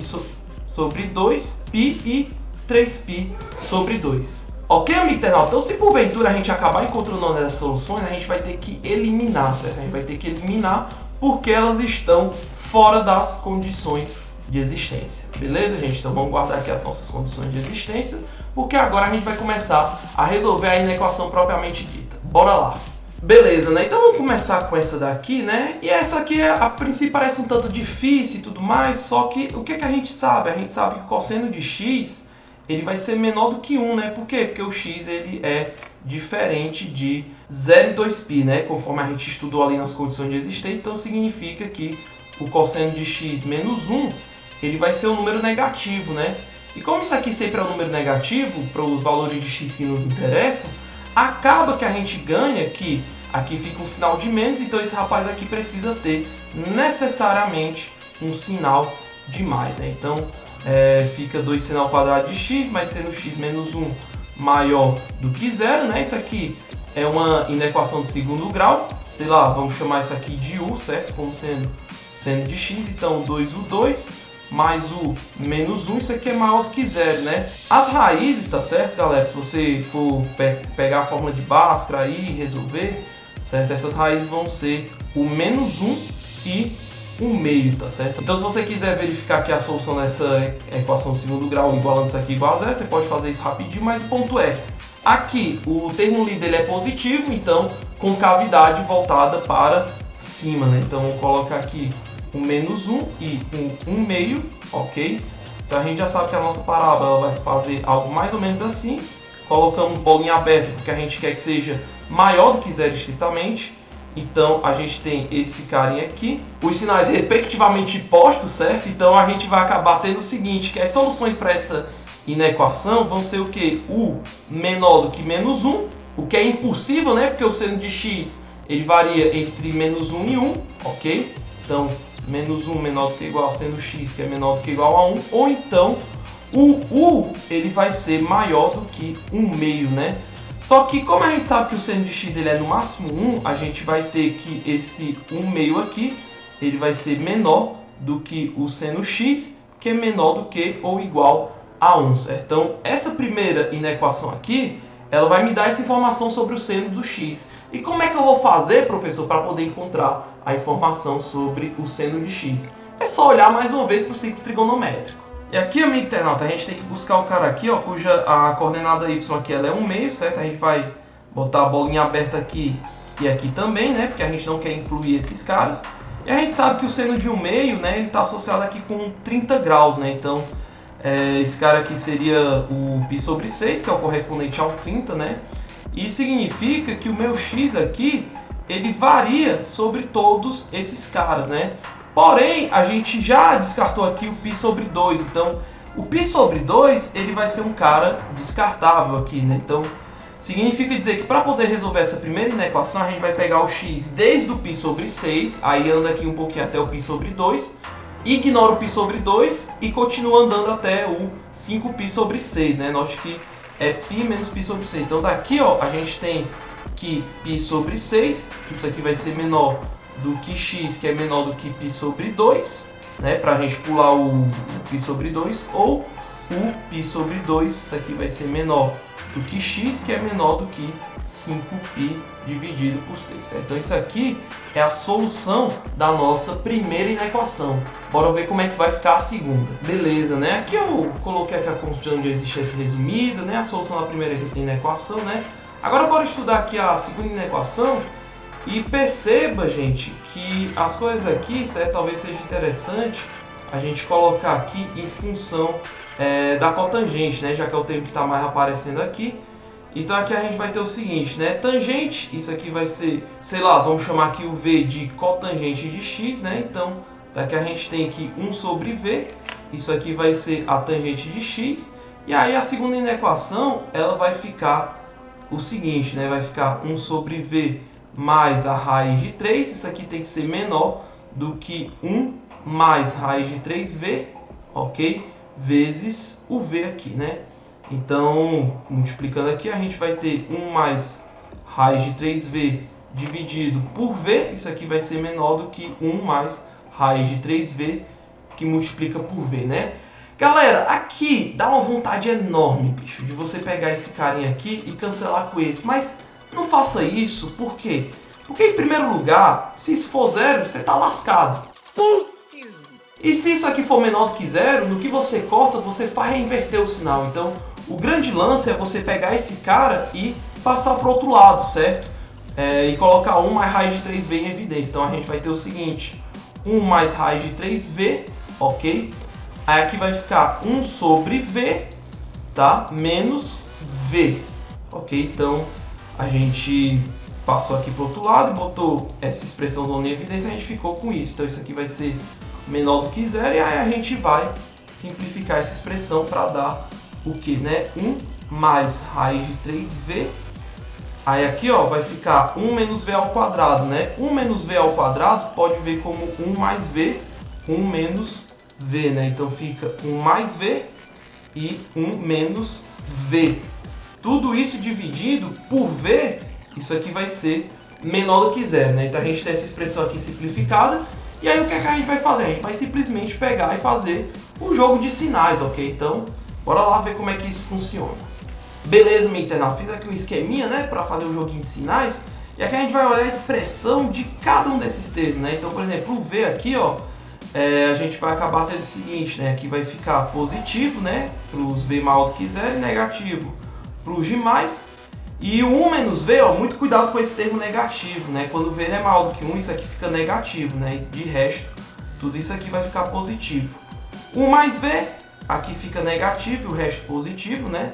S2: sobre 2, π e 3π sobre 2. Ok, amigo internauta? Então se porventura a gente acabar encontrando uma dessas soluções, a gente vai ter que eliminar, certo? A gente vai ter que eliminar porque elas estão fora das condições de existência. Beleza, gente? Então vamos guardar aqui as nossas condições de existência, porque agora a gente vai começar a resolver a inequação propriamente dita. Bora lá! Beleza, né? Então vamos começar com essa daqui, né? E essa aqui, a princípio, parece um tanto difícil e tudo mais, só que o que a gente sabe? A gente sabe que o cosseno de x, ele vai ser menor do que 1, né? Por quê? Porque o x, ele é diferente de 0 e 2π, né? Conforme a gente estudou ali nas condições de existência, então significa que o cosseno de x menos 1, ele vai ser um número negativo, né? E como isso aqui sempre é um número negativo, para os valores de x que nos interessam, acaba que a gente ganha que aqui fica um sinal de menos, então esse rapaz aqui precisa ter necessariamente um sinal de mais, né? Então fica 2 seno ao quadrado de x, mas sendo x menos 1 maior do que 0, né? Isso aqui é uma inequação de segundo grau, sei lá, vamos chamar isso aqui de u, certo? Como sendo seno de x, então 2u2 mais o menos 1, isso aqui é maior do que 0, né? As raízes, tá certo, galera? Se você for pegar a fórmula de Bhaskara aí e resolver, certo? Essas raízes vão ser o menos 1 e 1/2, tá certo? Então, se você quiser verificar aqui a solução dessa equação de segundo grau, igualando isso aqui igual a 0, você pode fazer isso rapidinho, mas o ponto é, aqui o termo livre ele é positivo, então com cavidade voltada para cima, né? Então, vou colocar aqui o menos 1 e um 1/2, ok? Então a gente já sabe que a nossa parábola ela vai fazer algo mais ou menos assim. Colocamos bolinha aberta porque a gente quer que seja maior do que 0 estritamente. Então a gente tem esse carinha aqui, os sinais respectivamente postos, certo? Então a gente vai acabar tendo o seguinte, que as soluções para essa inequação vão ser o que? U menor do que menos 1, o que é impossível, né? Porque o seno de x ele varia entre menos 1 e 1, ok? Então menos 1 menor do que igual, sendo x que é menor do que igual a 1, ou então o u ele vai ser maior do que 1/2, né? Só que como a gente sabe que o seno de x ele é no máximo 1, a gente vai ter que esse 1/2 aqui, ele vai ser menor do que o seno x, que é menor do que ou igual a 1, certo? Então essa primeira inequação aqui, ela vai me dar essa informação sobre o seno do x. E como é que eu vou fazer, professor, para poder encontrar a informação sobre o seno de x? É só olhar mais uma vez para o ciclo trigonométrico. E aqui, amigo internauta, a gente tem que buscar o cara aqui, ó, cuja a coordenada y aqui ela é 1/2, certo? A gente vai botar a bolinha aberta aqui e aqui também, né? Porque a gente não quer incluir esses caras. E a gente sabe que o seno de 1/2, né, ele está associado aqui com 30 graus, né? Então, esse cara aqui seria o π sobre 6, que é o correspondente ao 30, né? E significa que o meu x aqui, ele varia sobre todos esses caras, né? Porém, a gente já descartou aqui o π sobre 2, então o π sobre 2 ele vai ser um cara descartável aqui, né? Então, significa dizer que para poder resolver essa primeira inequação, a gente vai pegar o x desde o π sobre 6, aí anda aqui um pouquinho até o π sobre 2, ignora o π sobre 2 e continua andando até o 5π sobre 6, né? Note que é π menos π sobre 6. Então daqui, ó, a gente tem que π sobre 6, isso aqui vai ser menor do que x, que é menor do que π sobre 2, né? Pra gente pular o π sobre 2, ou o π sobre 2, isso aqui vai ser menor do que x, que é menor do que 5π dividido por 6, certo? Então isso aqui é a solução da nossa primeira inequação. Bora ver como é que vai ficar a segunda. Beleza, né? Aqui eu coloquei aqui a construção de existência resumida, né? A solução da primeira inequação, né? Agora bora estudar aqui a segunda inequação e perceba, gente, que as coisas aqui, certo? Talvez seja interessante a gente colocar aqui em função da cotangente, né? Já que é o termo que está mais aparecendo aqui. Então aqui a gente vai ter o seguinte, né? Tangente, isso aqui vai ser, sei lá, vamos chamar aqui o v de cotangente de x, né? Então daqui a gente tem aqui 1 sobre v, isso aqui vai ser a tangente de x. E aí a segunda inequação, ela vai ficar o seguinte, né? Vai ficar 1 sobre v mais a raiz de 3, isso aqui tem que ser menor do que 1 mais raiz de 3v, ok? Vezes o v aqui, né? Então, multiplicando aqui, a gente vai ter 1 mais raiz de 3v dividido por v, isso aqui vai ser menor do que 1 mais raiz de 3v, que multiplica por v, né? Galera, aqui dá uma vontade enorme, bicho, de você pegar esse carinha aqui e cancelar com esse, mas não faça isso, por quê? Porque, em primeiro lugar, se isso for 0, você tá lascado. E se isso aqui for menor do que 0, no que você corta, você vai reinverter o sinal. Então, o grande lance é você pegar esse cara e passar para o outro lado, certo? E colocar 1 mais raiz de 3v em evidência. Então, a gente vai ter o seguinte, 1 mais raiz de 3v, ok? Aí aqui vai ficar 1 sobre v, tá? Menos v, ok? Então, a gente passou aqui para o outro lado e botou essa expressão em evidência, a gente ficou com isso. Então, isso aqui vai ser menor do que 0, e aí a gente vai simplificar essa expressão para dar o que, né? 1 mais raiz de 3v, aí aqui, ó, vai ficar 1 menos v ao quadrado, né? 1 menos v ao quadrado pode ver como 1 mais v, 1 menos v, né? Então fica 1 mais v e 1 menos v. Tudo isso dividido por v, isso aqui vai ser menor do que 0, né? Então a gente tem essa expressão aqui simplificada. E aí o que é que a gente vai fazer? A gente vai simplesmente pegar e fazer um jogo de sinais, ok? Então, bora lá ver como é que isso funciona. Beleza, minha internauta, fiz aqui um esqueminha, né, para fazer um joguinho de sinais. E aqui a gente vai olhar a expressão de cada um desses termos, né? Então, por exemplo, o V aqui, ó, a gente vai acabar tendo o seguinte, né? Aqui vai ficar positivo, né, para os V maior do que 0 e negativo para os demais. E o 1 menos V, ó, muito cuidado com esse termo negativo, né? Quando o V é maior do que 1, isso aqui fica negativo, né? De resto, tudo isso aqui vai ficar positivo. 1 mais V, aqui fica negativo e o resto positivo, né?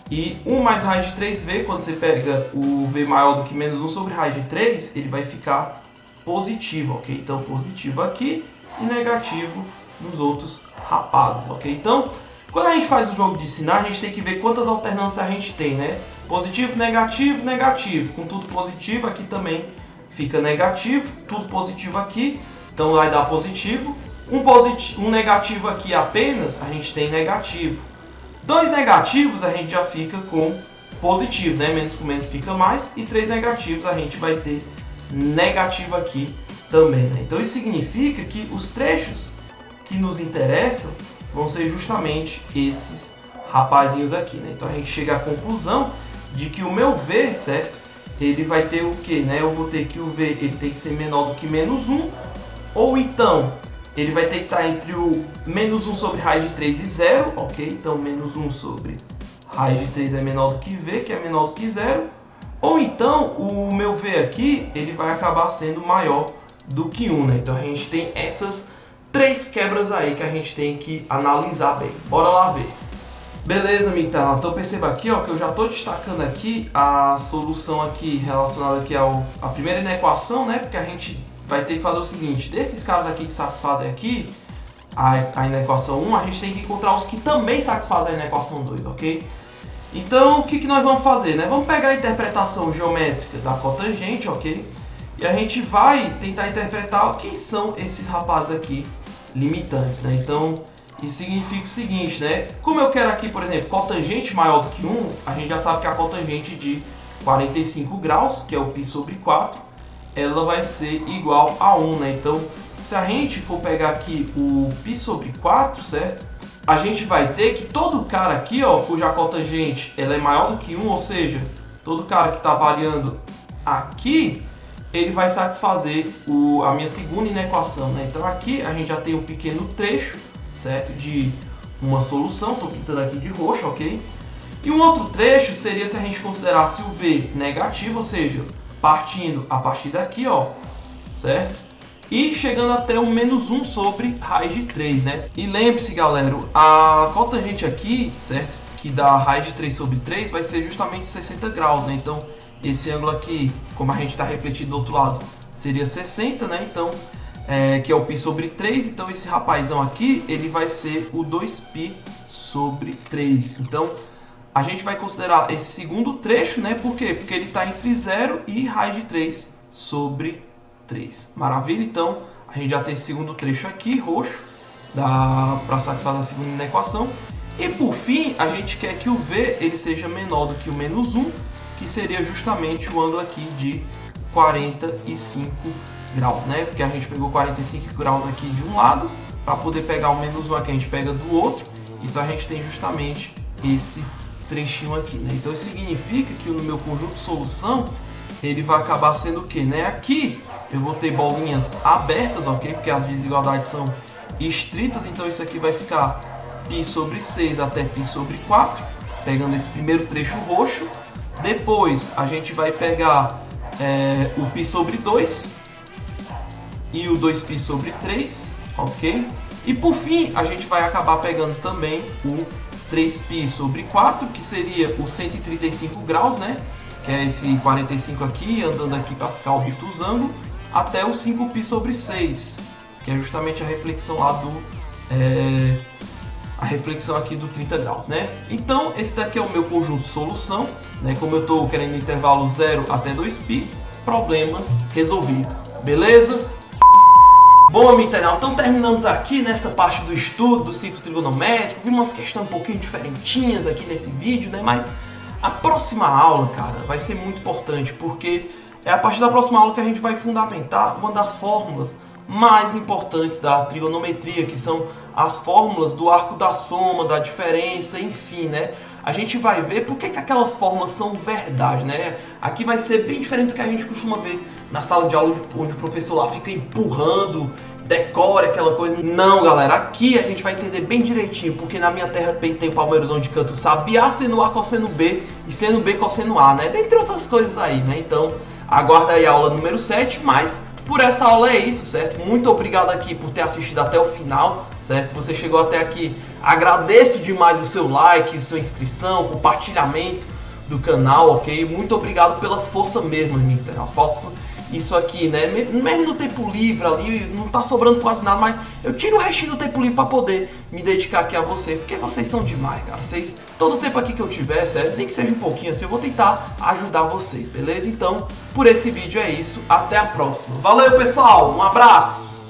S2: E 1 mais raiz de 3V, quando você pega o V maior do que menos 1 sobre raiz de 3, ele vai ficar positivo, ok? Então, positivo aqui e negativo nos outros rapazes, ok? Então, quando a gente faz o jogo de sinais, a gente tem que ver quantas alternâncias a gente tem, né? Positivo, negativo, negativo. Com tudo positivo, aqui também fica negativo. Tudo positivo aqui, então vai dar positivo. Um negativo aqui apenas, a gente tem negativo. 2 negativos, a gente já fica com positivo, né? Menos com menos fica mais. E 3 negativos, a gente vai ter negativo aqui também, né? Então isso significa que os trechos que nos interessam vão ser justamente esses rapazinhos aqui, né? Então a gente chega à conclusão de que o meu V, certo? Ele vai ter o que, né? Eu vou ter que o V ele tem que ser menor do que menos 1, ou então ele vai ter que estar entre o menos 1 sobre raiz de 3 e 0, ok? Então menos 1 sobre raiz de 3 é menor do que V, que é menor do que 0. Ou então o meu V aqui, ele vai acabar sendo maior do que 1, né? Então a gente tem essas 3 quebras aí que a gente tem que analisar bem. Bora lá ver. Beleza, minha internauta? Então perceba aqui, ó, que eu já estou destacando aqui a solução aqui relacionada aqui à primeira equação, né? Porque a gente vai ter que fazer o seguinte, desses caras aqui que satisfazem aqui a equação 1, a gente tem que encontrar os que também satisfazem a equação 2, ok? Então, o que nós vamos fazer, né? Vamos pegar a interpretação geométrica da cotangente, ok? E a gente vai tentar interpretar quem são esses rapazes aqui limitantes, né? Então, isso significa o seguinte, né? Como eu quero aqui, por exemplo, cotangente maior do que 1, a gente já sabe que a cotangente de 45 graus, que é o π sobre 4, ela vai ser igual a 1, né? Então, se a gente for pegar aqui o π sobre 4, certo? A gente vai ter que todo cara aqui, ó, cuja cotangente ela é maior do que 1, ou seja, todo cara que está variando aqui, ele vai satisfazer a minha segunda inequação, né? Então aqui a gente já tem um pequeno trecho, certo? De uma solução, estou pintando aqui de roxo, ok? E um outro trecho seria se a gente considerasse o V negativo, ou seja, partindo a partir daqui, ó, certo? E chegando até o menos 1 sobre raiz de 3, né? E lembre-se, galera, a cotangente aqui, certo? Que dá raiz de 3 sobre 3 vai ser justamente 60 graus, né? Então, esse ângulo aqui, como a gente está refletido do outro lado, seria 60, né? Então, que é o π sobre 3. Então, esse rapazão aqui, ele vai ser o 2π sobre 3. Então, a gente vai considerar esse segundo trecho, né? Por quê? Porque ele está entre 0 e raiz de 3 sobre 3. Maravilha? Então, a gente já tem esse segundo trecho aqui, roxo, para satisfazer a segunda equação. E por fim, a gente quer que o V ele seja menor do que o menos 1, que seria justamente o ângulo aqui de 45 graus, né? Porque a gente pegou 45 graus aqui de um lado, para poder pegar o menos 1 aqui a gente pega do outro. Então a gente tem justamente esse trechinho aqui, né? Então isso significa que no meu conjunto de solução, ele vai acabar sendo o que, né? Aqui eu vou ter bolinhas abertas, ok? Porque as desigualdades são estritas, então isso aqui vai ficar π sobre 6 até π sobre 4, pegando esse primeiro trecho roxo. Depois a gente vai pegar o π sobre 2 e o 2π sobre 3, ok? E por fim a gente vai acabar pegando também o 3π sobre 4, que seria o 135 graus, né? Que é esse 45 aqui, andando aqui para ficar obtusando, até o 5π sobre 6, que é justamente a reflexão lá a reflexão aqui do 30 graus, né? Então, esse daqui é o meu conjunto de solução, né? Como eu estou querendo intervalo 0 até 2π, problema resolvido, beleza? Bom, amigo internauta, então terminamos aqui nessa parte do estudo do ciclo trigonométrico. Vimos umas questões um pouquinho diferentinhas aqui nesse vídeo, né? Mas a próxima aula, cara, vai ser muito importante, porque é a partir da próxima aula que a gente vai fundamentar uma das fórmulas mais importantes da trigonometria, que são as fórmulas do arco da soma, da diferença, enfim, né? A gente vai ver por que aquelas fórmulas são verdade, né? Aqui vai ser bem diferente do que a gente costuma ver na sala de aula, onde o professor lá fica empurrando, decore aquela coisa. Não, galera, aqui a gente vai entender bem direitinho, porque na minha terra tem o Palmeirosão de canto sabe A seno A cosseno B e seno B cosseno A, né? Dentre outras coisas aí, né? Então, aguarda aí a aula número 7, mas por essa aula é isso, certo? Muito obrigado aqui por ter assistido até o final, certo? Se você chegou até aqui, agradeço demais o seu like, sua inscrição, compartilhamento do canal, ok? Muito obrigado pela força mesmo, gente. Eu faço isso aqui, né? Mesmo no tempo livre ali, não tá sobrando quase nada, mas eu tiro o restinho do tempo livre para poder me dedicar aqui a vocês, porque vocês são demais, cara. Vocês, todo o tempo aqui que eu tiver, certo? Nem que seja um pouquinho assim, eu vou tentar ajudar vocês, beleza? Então, por esse vídeo é isso. Até a próxima. Valeu, pessoal! Um abraço!